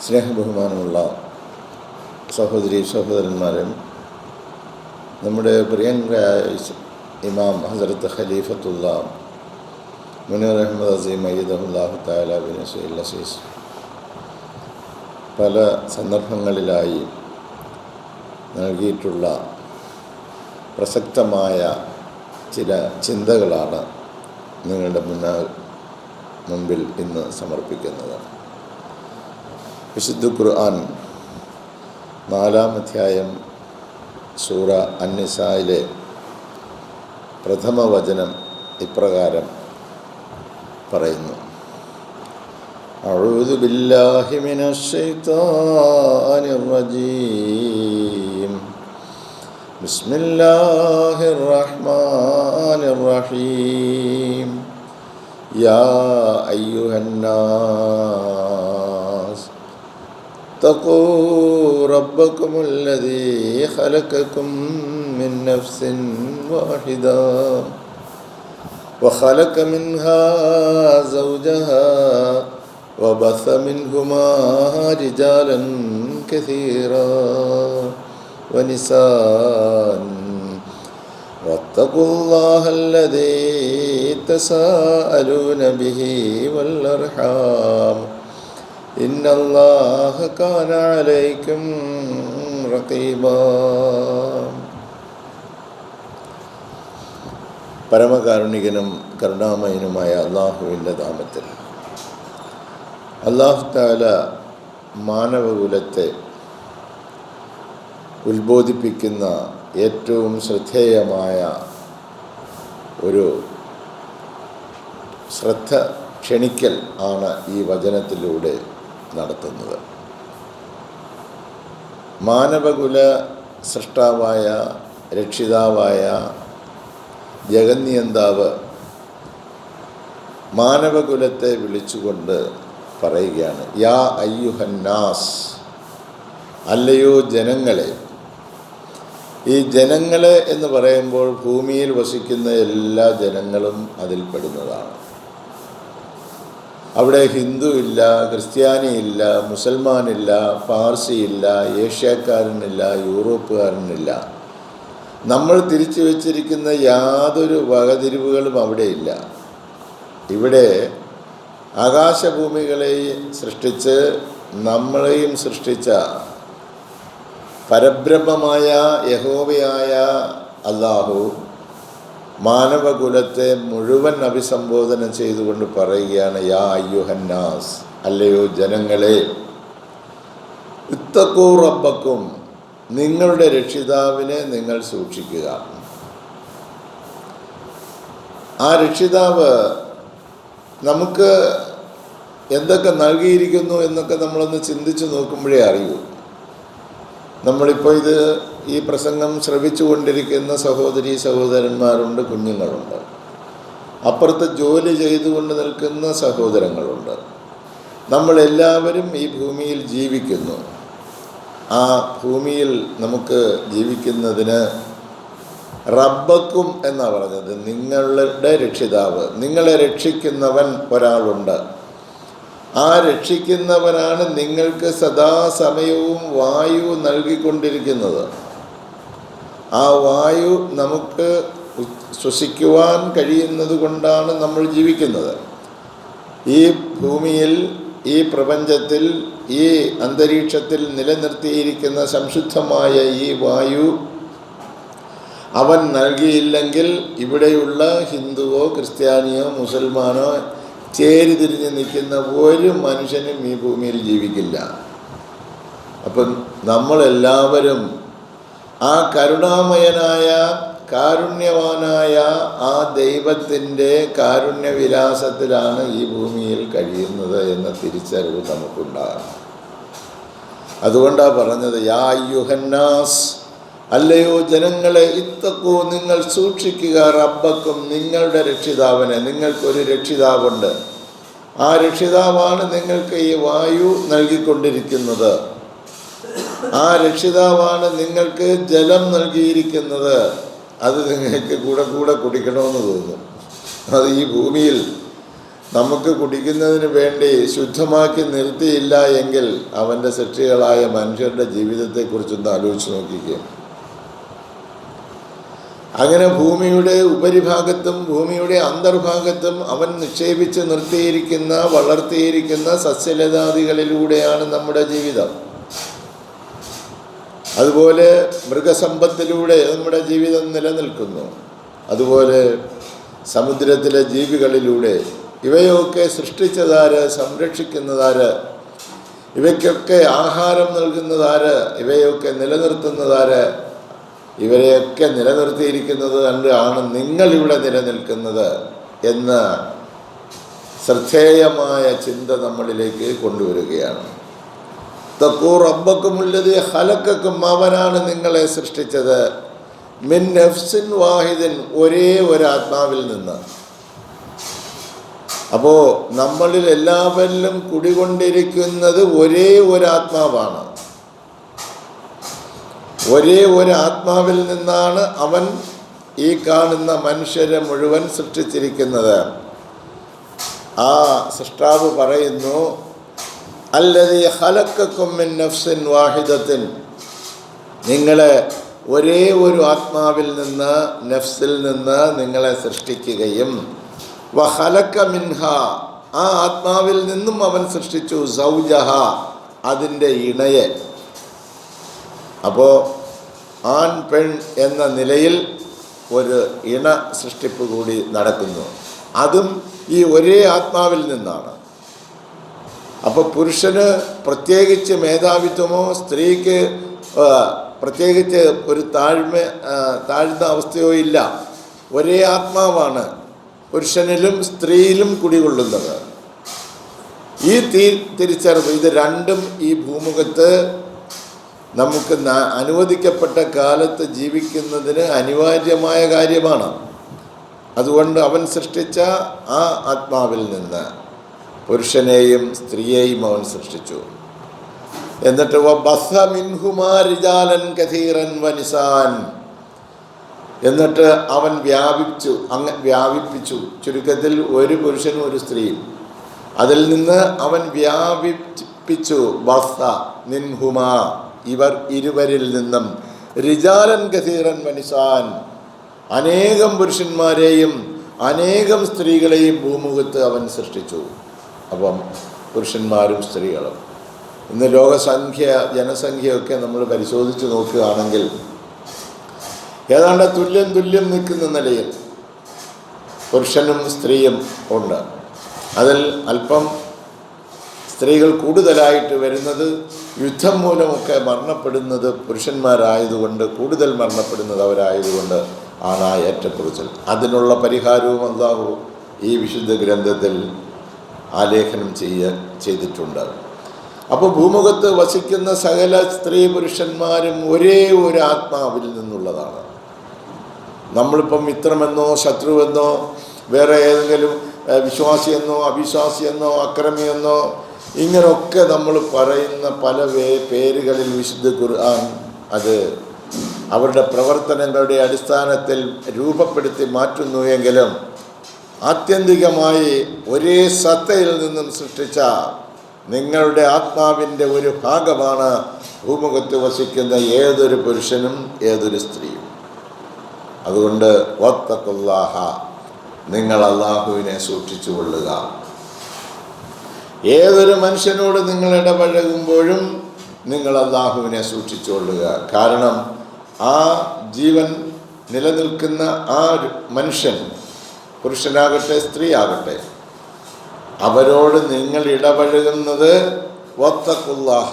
സ്നേഹബഹുമാനമുള്ള സഹോദരി സഹോദരന്മാരും, നമ്മുടെ പ്രിയങ്കരായ ഇമാം ഹസരത്ത് ഖലീഫത്തുള്ള മുനീർ അഹമ്മദ് അസീം അയ്യിദഹുല്ലാഹു തആല ബിൻ നസ്രിൽ അസീസ് പല സന്ദർഭങ്ങളിലായി നൽകിയിട്ടുള്ള പ്രസക്തമായ ചില ചിന്തകളാണ് നിങ്ങളുടെ മുൻപിൽ ഇന്ന് സമർപ്പിക്കുന്നത്. വിശുദ്ധ ഖുർആൻ 4-ാം അധ്യായം സൂറ അൻ-നിസായിലെ പ്രഥമ വചനം ഇപ്രകാരം പറയുന്നു: അഊദു ബില്ലാഹി മിനശ് ശൈത്വാനിർ റജീം ബിസ്മില്ലാഹിർ റഹ്മാനിർ റഹീം യാ അയ്യുഹന്നാസ് اتقوا ربكم الذي خلقكم من نفس واحدة وخلق منها زوجها وبث منهما رجالا كثيرا ونساء واتقوا الله الذي تساءلون به والأرحام ഇന്നല്ലാഹ കാന അലൈക്കും റഖീബാ. പരമകാരുണികനും കരുണാമയനുമായ അല്ലാഹുവിൻ്റെ നാമത്തിൽ അല്ലാഹു തആല മാനവകുലത്തെ ഉത്ബോധിപ്പിക്കുന്ന ഏറ്റവും ശ്രദ്ധേയമായ ഒരു ശ്രദ്ധ ക്ഷണിക്കൽ ആണ് ഈ വചനത്തിലൂടെ നടത്തുന്നത്. മാനവകുല സൃഷ്ടാവായ രക്ഷിതാവായ ജഗന്നിയന്താവ് മാനവകുലത്തെ വിളിച്ചുകൊണ്ട് പറയുകയാണ്: യാ അയ്യുഹന്നാസ്, അല്ലയോ ജനങ്ങളെ. ഈ ജനങ്ങളെ എന്ന് പറയുമ്പോൾ ഭൂമിയിൽ വസിക്കുന്ന എല്ലാ ജനങ്ങളും അതിൽപ്പെടുന്നതാണ്. അവിടെ ഹിന്ദു ഇല്ല, ക്രിസ്ത്യാനിയില്ല, മുസൽമാനില്ല, പാർസിയില്ല, ഏഷ്യക്കാരനില്ല, യൂറോപ്പുകാരനില്ല. നമ്മൾ തിരിച്ചു വച്ചിരിക്കുന്ന യാതൊരു വകതിരിവുകളും അവിടെയില്ല. ഇവിടെ ആകാശഭൂമികളെ സൃഷ്ടിച്ച് നമ്മളെയും സൃഷ്ടിച്ച പരബ്രഹ്മമായ യഹോവയായ അല്ലാഹു മാനവകുലത്തെ മുഴുവൻ അഭിസംബോധന ചെയ്തുകൊണ്ട് പറയുകയാണ്: യാ അയ്യുഹന്നാസ്, അല്ലയോ ജനങ്ങളെ. ഇത്തഖൂ റബ്ബക്കും, നിങ്ങളുടെ രക്ഷിതാവിനെ നിങ്ങൾ സൂക്ഷിക്കുക. ആ രക്ഷിതാവ് നമുക്ക് എന്തൊക്കെ നൽകിയിരിക്കുന്നു എന്നൊക്കെ നമ്മളൊന്ന് ചിന്തിച്ച് നോക്കുമ്പോഴേ അറിയൂ. നമ്മളിപ്പോൾ ഈ പ്രസംഗം ശ്രവിച്ചു കൊണ്ടിരിക്കുന്ന സഹോദരീ സഹോദരന്മാരുണ്ട്, കുഞ്ഞുങ്ങളുണ്ട്. അപ്പുറത്ത് ജോലി ചെയ്തുകൊണ്ട് നിൽക്കുന്ന സഹോദരങ്ങളുണ്ട്. നമ്മളെല്ലാവരും ഈ ഭൂമിയിൽ ജീവിക്കുന്നു. ആ ഭൂമിയിൽ നമുക്ക് ജീവിക്കുന്നതിന് റബ്ബക്കും എന്നാണ് പറഞ്ഞത്. നിങ്ങളുടെ രക്ഷിതാവ്, നിങ്ങളെ രക്ഷിക്കുന്നവൻ ഒരാളുണ്ട്. ആ രക്ഷിക്കുന്നവനാണ് നിങ്ങൾക്ക് സദാസമയവും വായു നൽകിക്കൊണ്ടിരിക്കുന്നത്. ആ വായു നമുക്ക് ശ്വസിക്കുവാൻ കഴിയുന്നത് കൊണ്ടാണ് നമ്മൾ ജീവിക്കുന്നത്. ഈ ഭൂമിയിൽ, ഈ പ്രപഞ്ചത്തിൽ, ഈ അന്തരീക്ഷത്തിൽ നിലനിർത്തിയിരിക്കുന്ന സംശുദ്ധമായ ഈ വായു അവൻ നൽകിയില്ലെങ്കിൽ ഇവിടെയുള്ള ഹിന്ദുവോ ക്രിസ്ത്യാനിയോ മുസൽമാനോ ചേരി തിരിഞ്ഞ് നിൽക്കുന്ന ഒരു മനുഷ്യനും ഈ ഭൂമിയിൽ ജീവിക്കില്ല. അപ്പം നമ്മളെല്ലാവരും ആ കരുണാമയനായ കാരുണ്യവാനായ ആ ദൈവത്തിൻ്റെ കാരുണ്യവിലാസത്തിലാണ് ഈ ഭൂമിയിൽ കഴിയുന്നത് എന്ന തിരിച്ചറിവ് നമുക്കുണ്ടാകണം. അതുകൊണ്ടാണ് പറഞ്ഞത്: യാ അയ്യുഹന്നാസ്, അല്ലയോ ജനങ്ങളെ. ഇത്തഖൂ, നിങ്ങൾ സൂക്ഷിക്കുക. റബ്ബക്കും, നിങ്ങളുടെ രക്ഷിതാവിനെ. നിങ്ങൾക്കൊരു രക്ഷിതാവുണ്ട്. ആ രക്ഷിതാവാണ് നിങ്ങൾക്ക് ഈ വായു നൽകിക്കൊണ്ടിരിക്കുന്നത്. ആ രക്ഷിതാവാണ് നിങ്ങൾക്ക് ജലം നൽകിയിരിക്കുന്നത്. അത് നിങ്ങൾക്ക് കൂടെ കൂടെ കുടിക്കണമെന്ന് തോന്നും. അത് ഈ ഭൂമിയിൽ നമുക്ക് കുടിക്കുന്നതിന് വേണ്ടി ശുദ്ധമാക്കി നിർത്തിയില്ല എങ്കിൽ അവൻ്റെ സൃഷ്ടികളായ മനുഷ്യരുടെ ജീവിതത്തെക്കുറിച്ചൊന്ന് ആലോചിച്ച് നോക്കിക്കുക. അങ്ങനെ ഭൂമിയുടെ ഉപരിഭാഗത്തും ഭൂമിയുടെ അന്തർഭാഗത്തും അവൻ നിക്ഷേപിച്ച് നിർത്തിയിരിക്കുന്ന വളർത്തിയിരിക്കുന്ന സസ്യലതാദികളിലൂടെയാണ് നമ്മുടെ ജീവിതം. അതുപോലെ മൃഗസമ്പത്തിലൂടെ നമ്മുടെ ജീവിതം നിലനിൽക്കുന്നു. അതുപോലെ സമുദ്രത്തിലെ ജീവികളിലൂടെ. ഇവയൊക്കെ സൃഷ്ടിച്ചതാര്, സംരക്ഷിക്കുന്നതാര്, ഇവയ്ക്കൊക്കെ ആഹാരം നൽകുന്നതാര്, ഇവയൊക്കെ നിലനിർത്തുന്നതാര്? ഇവരെയൊക്കെ നിലനിർത്തിയിരിക്കുന്നത് കണ്ടാണ് നിങ്ങളിവിടെ നിലനിൽക്കുന്നത് എന്ന ശ്രദ്ധേയമായ ചിന്ത നമ്മളിലേക്ക് കൊണ്ടുവരികയാണ്. തഖൂ റബ്ബക്കുമുല്ലദീ ഖലഖക്കും, അവനാണ് നിങ്ങളെ സൃഷ്ടിച്ചത്. മിൻ നഫ്സിൻ വാഹിദിൻ, ഒരേ ഒരു ആത്മാവിൽ നിന്ന്. അപ്പോൾ നമ്മളിൽ എല്ലാവരിലും കുടികൊണ്ടിരിക്കുന്നത് ഒരേ ഒരു ആത്മാവാണ്. ഒരേ ഒരു ആത്മാവിൽ നിന്നാണ് അവൻ ഈ കാണുന്ന മനുഷ്യരെ മുഴുവൻ സൃഷ്ടിച്ചിരിക്കുന്നത്. ആ സൃഷ്ടാവ് പറയുന്നു, അല്ലദീ ഖലഖക്കും മിൻ നഫ്സിൻ വാഹിദത്തിൻ, നിങ്ങളെ ഒരേ ഒരു ആത്മാവിൽ നിന്ന്, നഫ്സിൽ നിന്ന് നിങ്ങളെ സൃഷ്ടിക്കുകയും വഖലഖ മിൻഹ, ആ ആത്മാവിൽ നിന്നും അവൻ സൃഷ്ടിച്ചു സൗജഹ, അതിൻ്റെ ഇണയെ. അപ്പോൾ ആൺ പെൺ എന്ന നിലയിൽ ഒരു ഇണ സൃഷ്ടിപ്പ് കൂടി നടക്കുന്നു. അതും ഈ ഒരേ ആത്മാവിൽ നിന്നാണ്. അപ്പോൾ പുരുഷന് പ്രത്യേകിച്ച് മേധാവിത്വമോ സ്ത്രീക്ക് പ്രത്യേകിച്ച് ഒരു താഴ്ന്ന അവസ്ഥയോ ഇല്ല. ഒരേ ആത്മാവാണ് പുരുഷനിലും സ്ത്രീയിലും കുടികൊള്ളുന്നത്. ഈ തിരിച്ചറിവ്, ഇത് രണ്ടും ഈ ഭൂമുഖത്ത് നമുക്ക് അനുവദിക്കപ്പെട്ട കാലത്ത് ജീവിക്കുന്നതിന് അനിവാര്യമായ കാര്യമാണ്. അതുകൊണ്ട് അവൻ സൃഷ്ടിച്ച ആ ആത്മാവിൽ നിന്ന് പുരുഷനെയും സ്ത്രീയെയും അവൻ സൃഷ്ടിച്ചു. എന്നിട്ട് വബസ്സ മിൻഹുമാ റിജാലൻ കസീറൻ വനിസാൻ, എന്നിട്ട് അവൻ വ്യാപിപ്പിച്ചു. ചുരുക്കത്തിൽ ഒരു പുരുഷനും ഒരു സ്ത്രീയും. അതിൽ നിന്ന് അവൻ വ്യാപിപ്പിച്ചു. ബസ്സ മിൻഹുമാ, ഇവർ ഇരുവരിൽ നിന്നും, റിജാലൻ കസീറൻ വനിസാൻ, അനേകം പുരുഷന്മാരെയും അനേകം സ്ത്രീകളെയും ഭൂമുഖത്ത് അവൻ സൃഷ്ടിച്ചു. അപ്പം പുരുഷന്മാരും സ്ത്രീകളും. ഇന്ന് ജനസംഖ്യയൊക്കെ നമ്മൾ പരിശോധിച്ച് നോക്കുകയാണെങ്കിൽ ഏതാണ്ട് തുല്യം നിൽക്കുന്ന നിലയിൽ പുരുഷനും സ്ത്രീയും ഉണ്ട്. അതിൽ അല്പം സ്ത്രീകൾ കൂടുതലായിട്ട് വരുന്നത് യുദ്ധം മൂലമൊക്കെ മരണപ്പെടുന്നത് പുരുഷന്മാരായതുകൊണ്ട്, കൂടുതൽ മരണപ്പെടുന്നത് അവരായതുകൊണ്ട് ആണ് ആ ഏറ്റക്കുറിച്ചിൽ. അതിനുള്ള പരിഹാരവും അല്ലാഹു ഈ വിശുദ്ധ ഗ്രന്ഥത്തിൽ ആലേഖനം ചെയ്തിട്ടുണ്ട്. അപ്പോൾ ഭൂമുഖത്ത് വസിക്കുന്ന സകല സ്ത്രീ പുരുഷന്മാരും ഒരേ ഒരു ആത്മാവിൽ നിന്നുള്ളതാണ്. നമ്മളിപ്പം മിത്രമെന്നോ ശത്രുവെന്നോ വേറെ ഏതെങ്കിലും വിശ്വാസിയെന്നോ അവിശ്വാസിയെന്നോ അക്രമിയെന്നോ ഇങ്ങനൊക്കെ നമ്മൾ പറയുന്ന പല പേരുകളിൽ വിശുദ്ധ ഖുർആൻ അത് അവരുടെ പ്രവർത്തനങ്ങളുടെ അടിസ്ഥാനത്തിൽ രൂപപ്പെടുത്തി മാറ്റുന്നു എങ്കിലും ആത്യന്തികമായി ഒരേ സത്തയിൽ നിന്നും സൃഷ്ടിച്ച നിങ്ങളുടെ ആത്മാവിൻ്റെ ഒരു ഭാഗമാണ് ഭൂമുഖത്ത് വസിക്കുന്ന ഏതൊരു പുരുഷനും ഏതൊരു സ്ത്രീയും. അതുകൊണ്ട് വത്തഖുല്ലാഹ, നിങ്ങൾ അല്ലാഹുവിനെ സൂക്ഷിച്ചു കൊള്ളുക. ഏതൊരു മനുഷ്യനോട് നിങ്ങൾ ഇടപഴകുമ്പോഴും നിങ്ങൾ അല്ലാഹുവിനെ സൂക്ഷിച്ചു കൊള്ളുക. കാരണം ആ ജീവൻ നിലനിൽക്കുന്ന ആ മനുഷ്യൻ, പുരുഷനാകട്ടെ സ്ത്രീ ആകട്ടെ, അവരോട് നിങ്ങൾ ഇടപഴകുന്നത് വത്തഖുല്ലാഹ,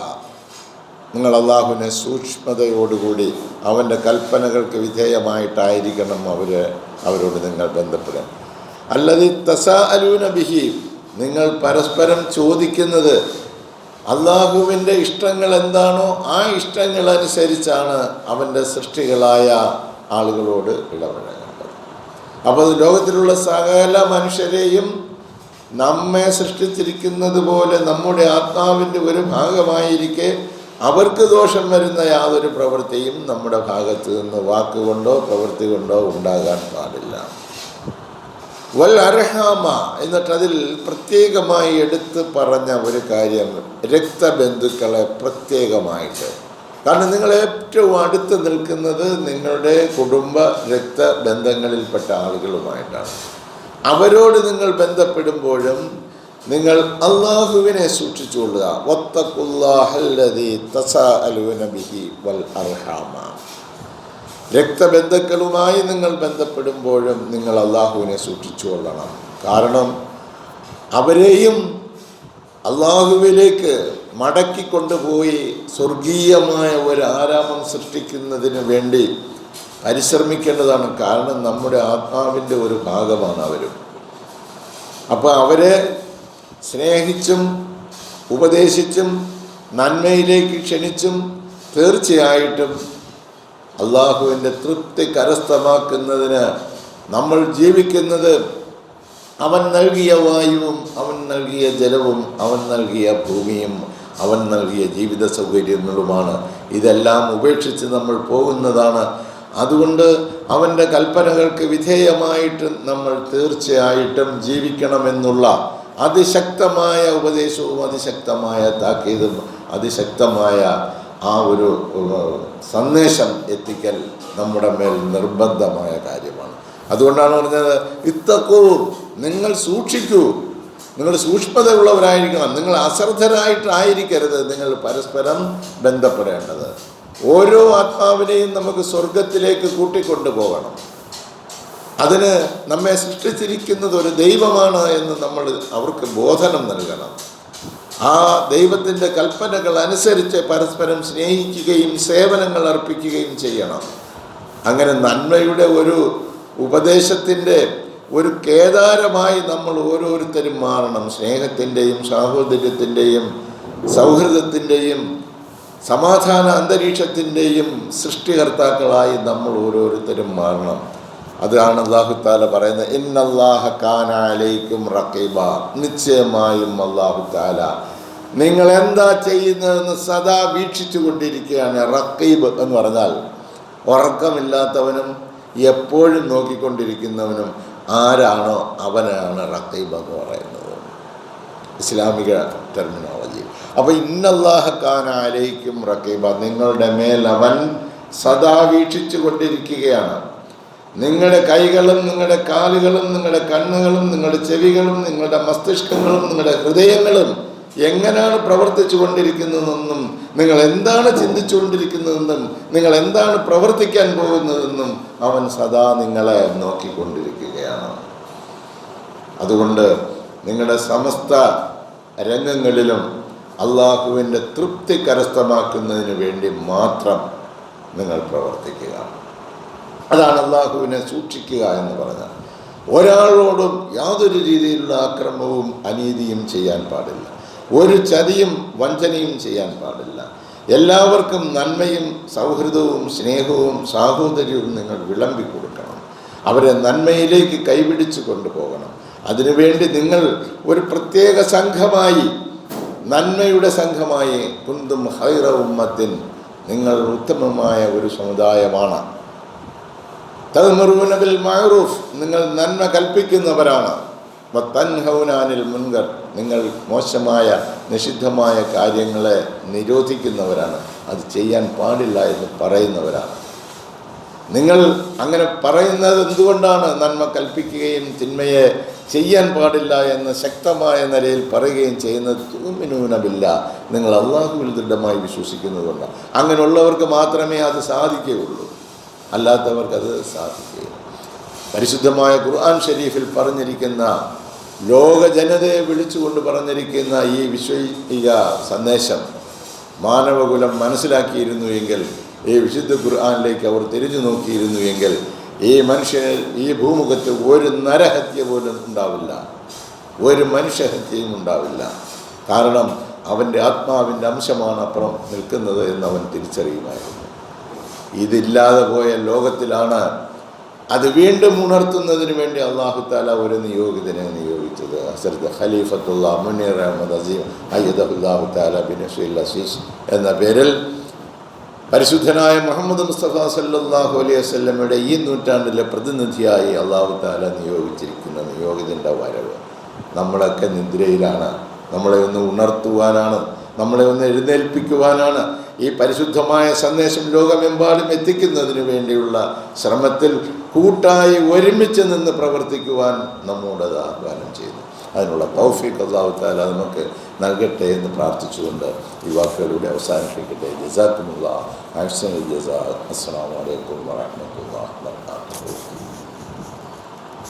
നിങ്ങൾ അല്ലാഹുവിനെ സൂക്ഷ്മതയോടുകൂടി അവൻ്റെ കൽപ്പനകൾക്ക് വിധേയമായിട്ടായിരിക്കണം അവരോട് നിങ്ങൾ ബന്ധപ്പെടുക. അല്ലദീ തസാഅലൂന ബിഹി, നിങ്ങൾ പരസ്പരം ചോദിക്കുന്നത് അല്ലാഹുവിൻ്റെ ഇഷ്ടങ്ങൾ എന്താണോ ആ ഇഷ്ടങ്ങളനുസരിച്ചാണ് അവൻ്റെ സൃഷ്ടികളായ ആളുകളോട് ഇടപഴകേണ്ടത്. അപ്പോൾ ലോകത്തിലുള്ള സകല മനുഷ്യരെയും നമ്മെ സൃഷ്ടിച്ചിരിക്കുന്നത് പോലെ നമ്മുടെ ആത്മാവിൻ്റെ ഒരു ഭാഗമായിരിക്കെ അവർക്ക് ദോഷം വരുന്ന യാതൊരു പ്രവൃത്തിയും നമ്മുടെ ഭാഗത്ത് നിന്ന് വാക്കുകൊണ്ടോ പ്രവൃത്തി കൊണ്ടോ ഉണ്ടാകാൻ പാടില്ല. വൽ അർഹാമ, എന്നിട്ട് അതിൽ പ്രത്യേകമായി എടുത്ത് പറഞ്ഞ ഒരു കാര്യം രക്തബന്ധുക്കളെ പ്രത്യേകമായിട്ട്. കാരണം നിങ്ങൾ ഏറ്റവും അടുത്ത് നിൽക്കുന്നത് നിങ്ങളുടെ കുടുംബ രക്തബന്ധങ്ങളിൽപ്പെട്ട ആളുകളുമായിട്ടാണ്. അവരോട് നിങ്ങൾ ബന്ധപ്പെടുമ്പോഴും നിങ്ങൾ അള്ളാഹുവിനെ സൂക്ഷിച്ചുകൊള്ളുക. വത്തഖുല്ലാഹല്ലദീ തസാഅലൂന ബിഹി വൽ അർഹാമ. രക്തബന്ധുക്കളുമായി നിങ്ങൾ ബന്ധപ്പെടുമ്പോഴും നിങ്ങൾ അള്ളാഹുവിനെ സൂക്ഷിച്ചുകൊള്ളണം. കാരണം അവരെയും അള്ളാഹുവിലേക്ക് മടക്കിക്കൊണ്ടുപോയി സ്വർഗീയമായ ഒരു ആരാമം സൃഷ്ടിക്കുന്നതിന് വേണ്ടി പരിശ്രമിക്കേണ്ടതാണ്. കാരണം നമ്മുടെ ആത്മാവിൻ്റെ ഒരു ഭാഗമാണ് അവരും. അപ്പോൾ അവരെ സ്നേഹിച്ചും ഉപദേശിച്ചും നന്മയിലേക്ക് ക്ഷണിച്ചും തീർച്ചയായിട്ടും അള്ളാഹുവിൻ്റെ തൃപ്തി കരസ്ഥമാക്കുന്നതിന് നമ്മൾ ജീവിക്കുന്നത് അവൻ നൽകിയ വായുവും അവൻ നൽകിയ ജലവും അവൻ നൽകിയ ഭൂമിയും അവൻ നൽകിയ ജീവിത സൗകര്യങ്ങളുമാണ്. ഇതെല്ലാം ഉപേക്ഷിച്ച് നമ്മൾ പോകുന്നതാണ്. അതുകൊണ്ട് അവൻ്റെ കൽപ്പനകൾക്ക് വിധേയമായിട്ട് നമ്മൾ തീർച്ചയായിട്ടും ജീവിക്കണമെന്നുള്ള അതിശക്തമായ ഉപദേശവും അതിശക്തമായ താക്കീതും അതിശക്തമായ ആ ഒരു സന്ദേശം എത്തിക്കൽ നമ്മുടെ മേൽ നിർബന്ധമായ കാര്യമാണ്. അതുകൊണ്ടാണ് പറഞ്ഞത് ഇത്തക്കൂ, നിങ്ങൾ സൂക്ഷിക്കൂ, നിങ്ങൾ സൂക്ഷ്മതയുള്ളവരായിരിക്കണം, നിങ്ങൾ അശ്രദ്ധരായിട്ടായിരിക്കരുത് നിങ്ങൾ പരസ്പരം ബന്ധപ്പെടേണ്ടത്. ഓരോ ആത്മാവിനെയും നമുക്ക് സ്വർഗത്തിലേക്ക് കൂട്ടിക്കൊണ്ടു പോകണം. അതിന് നമ്മെ സൃഷ്ടിച്ചിരിക്കുന്നത് ഒരു ദൈവമാണ് എന്ന് നമ്മൾ അവർക്ക് ബോധനം നൽകണം. ആ ദൈവത്തിൻ്റെ കൽപ്പനകൾ അനുസരിച്ച് പരസ്പരം സ്നേഹിക്കുകയും സേവനങ്ങൾ അർപ്പിക്കുകയും ചെയ്യണം. അങ്ങനെ നന്മയുടെ ഒരു ഉപദേശത്തിൻ്റെ ഒരു കേദാരമായി നമ്മൾ ഓരോരുത്തരും മാറണം. സ്നേഹത്തിൻ്റെയും സാഹോദര്യത്തിൻ്റെയും സൗഹൃദത്തിൻ്റെയും സമാധാന അന്തരീക്ഷത്തിൻ്റെയും സൃഷ്ടികർത്താക്കളായി നമ്മൾ ഓരോരുത്തരും മാറണം. അതാണ് അല്ലാഹു തആല പറയുന്നത്, ഇന്നല്ലാഹ കാന അലൈക്കും റഖീബ. നിശ്ചയമായും അല്ലാഹു തആല നിങ്ങൾ എന്താ ചെയ്യുന്നതെന്ന് സദാ വീക്ഷിച്ചു കൊണ്ടിരിക്കുകയാണ്. റഖീബ് എന്ന് പറഞ്ഞാൽ ഉറക്കമില്ലാത്തവനും എപ്പോഴും നോക്കിക്കൊണ്ടിരിക്കുന്നവനും ആരാണോ അവനാണ് റഖീബ് എന്ന് പറയുന്നത്, ഇസ്ലാമിക ടെർമിനോളജി. അപ്പോൾ ഇന്നല്ലാഹ കാന അലൈക്കും റഖീബ, നിങ്ങളുടെ മേൽ അവൻ സദാ വീക്ഷിച്ചു കൊണ്ടിരിക്കുകയാണ്. നിങ്ങളുടെ കൈകളും നിങ്ങളുടെ കാലുകളും നിങ്ങളുടെ കണ്ണുകളും നിങ്ങളുടെ ചെവികളും നിങ്ങളുടെ മസ്തിഷ്കങ്ങളും നിങ്ങളുടെ ഹൃദയങ്ങളും എങ്ങനെയാണ് പ്രവർത്തിച്ചു കൊണ്ടിരിക്കുന്നതെന്നും നിങ്ങൾ എന്താണ് ചിന്തിച്ചു കൊണ്ടിരിക്കുന്നതെന്നും നിങ്ങൾ എന്താണ് പ്രവർത്തിക്കാൻ പോകുന്നതെന്നും അവൻ സദാ നിങ്ങളെ നോക്കിക്കൊണ്ടിരിക്കുകയാണ്. അതുകൊണ്ട് നിങ്ങളുടെ സമസ്ത രംഗങ്ങളിലും അള്ളാഹുവിൻ്റെ തൃപ്തി കരസ്ഥമാക്കുന്നതിന് വേണ്ടി മാത്രം നിങ്ങൾ പ്രവർത്തിക്കുക. അതാണ് അള്ളാഹുവിനെ സൂക്ഷിക്കുക എന്ന് പറഞ്ഞാൽ. ഒരാളോടും യാതൊരു രീതിയിലുള്ള ആക്രമണവും അനീതിയും ചെയ്യാൻ പാടില്ല. ഒരു ചതിയും വഞ്ചനയും ചെയ്യാൻ പാടില്ല. എല്ലാവർക്കും നന്മയും സൗഹൃദവും സ്നേഹവും സാഹോദര്യവും നിങ്ങൾ വിളമ്പി കൊടുക്കണം. അവരെ നന്മയിലേക്ക് കൈപിടിച്ച് കൊണ്ടുപോകണം. അതിനുവേണ്ടി നിങ്ങൾ ഒരു പ്രത്യേക സംഘമായി, നന്മയുടെ സംഘമായി, കുന്തും ഖൈറ ഉമ്മത്തിൻ, നിങ്ങൾ ഉത്തമമായ ഒരു സമുദായമാണ്. തഅ്മുറൂന ബിൽ മഅറൂഫ്, നിങ്ങൾ നന്മ കൽപ്പിക്കുന്നവരാണ്. വതൻഹൗന അനിൽ മുൻകർ, നിങ്ങൾ മോശമായ നിഷിദ്ധമായ കാര്യങ്ങളെ നിരോധിക്കുന്നവരാണ്. അത് ചെയ്യാൻ പാടില്ല എന്ന് പറയുന്നവരാണ്. നിങ്ങൾ അങ്ങനെ പറയുന്നത് എന്തുകൊണ്ടാണ്? നന്മ കൽപ്പിക്കുകയും തിന്മയെ ചെയ്യാൻ പാടില്ല എന്ന് ശക്തമായ നിലയിൽ പറയുകയും ചെയ്യുന്നത് തുഅ്മിനൂന ബില്ലാഹ്, നിങ്ങൾ അല്ലാഹുവിൽ ദൃഢമായി വിശ്വസിക്കുന്നതുകൊണ്ടാണ്. അങ്ങനെയുള്ളവർക്ക് മാത്രമേ അത് സാധിക്കുകയുള്ളൂ, അല്ലാത്തവർക്കത് സാധിക്കുകയില്ല. പരിശുദ്ധമായ ഖുർആൻ ഷരീഫിൽ പറഞ്ഞിരിക്കുന്ന, ലോക ജനതയെ വിളിച്ചുകൊണ്ട് പറഞ്ഞിരിക്കുന്ന ഈ വിശ്വൈക സന്ദേശം മാനവകുലം മനസ്സിലാക്കിയിരുന്നു എങ്കിൽ, ഈ വിശുദ്ധ ഖുർആനിലേക്ക് അവർ തിരിഞ്ഞു നോക്കിയിരുന്നു എങ്കിൽ, ഈ മനുഷ്യനിൽ ഈ ഭൂമുഖത്ത് ഒരു നരഹത്യ പോലും ഉണ്ടാവില്ല, ഒരു മനുഷ്യഹത്യയും ഉണ്ടാവില്ല. കാരണം അവൻ്റെ ആത്മാവിൻ്റെ അംശമാണ് അപ്പുറം നിൽക്കുന്നത് എന്ന് അവൻ തിരിച്ചറിയുമായിരുന്നു. ഇതില്ലാതെ പോയ ലോകത്തിലാണ് അത് വീണ്ടും ഉണർത്തുന്നതിന് വേണ്ടി അല്ലാഹു തആല ഒരു നിയോഗിതനെ നിയോഗിച്ചത്. ഹസ്രത്ത് ഖലീഫത്തുല്ലാ മുനീർ അഹ്മദ് അസീം അയ്യദഹുല്ലാഹു തആല ബിനസ്രിൽ അസീസ് എന്ന പേരിൽ പരിശുദ്ധനായ മുഹമ്മദ് മുസ്തഫ സല്ലല്ലാഹു അലൈഹി വസല്ലമയുടെ ഈ നൂറ്റാണ്ടിലെ പ്രതിനിധിയായി അല്ലാഹു തആല നിയോഗിച്ചിരിക്കുന്ന നിയോഗിതൻ്റെ വരവ് നമ്മളൊക്കെ നിദ്രയിലാണ്. നമ്മളെ ഒന്ന് ഉണർത്തുവാനാണ്, നമ്മളെ ഒന്ന് എഴുന്നേൽപ്പിക്കുവാനാണ്. ഈ പരിശുദ്ധമായ സന്ദേശം ലോകമെമ്പാടും എത്തിക്കുന്നതിന് വേണ്ടിയുള്ള ശ്രമത്തിൽ കൂട്ടായി ഒരുമിച്ച് നിന്ന് പ്രവർത്തിക്കുവാൻ നമ്മോടത് ആഹ്വാനം ചെയ്യുന്നു. അതിനുള്ള തൗഫീഖ് അല്ലാഹു തആല നമുക്ക് നൽകട്ടെ എന്ന് പ്രാർത്ഥിച്ചുകൊണ്ട് ഈ വാക്കുകളിലൂടെ അവസാനിപ്പിക്കട്ടെ. ജസാക്കുമുല്ലാഹ് അഹ്സനുൽ ജസാ. അസ്സലാമു അലൈക്കും വറഹ്മത്തുള്ളാഹി വബറകാതുഹു.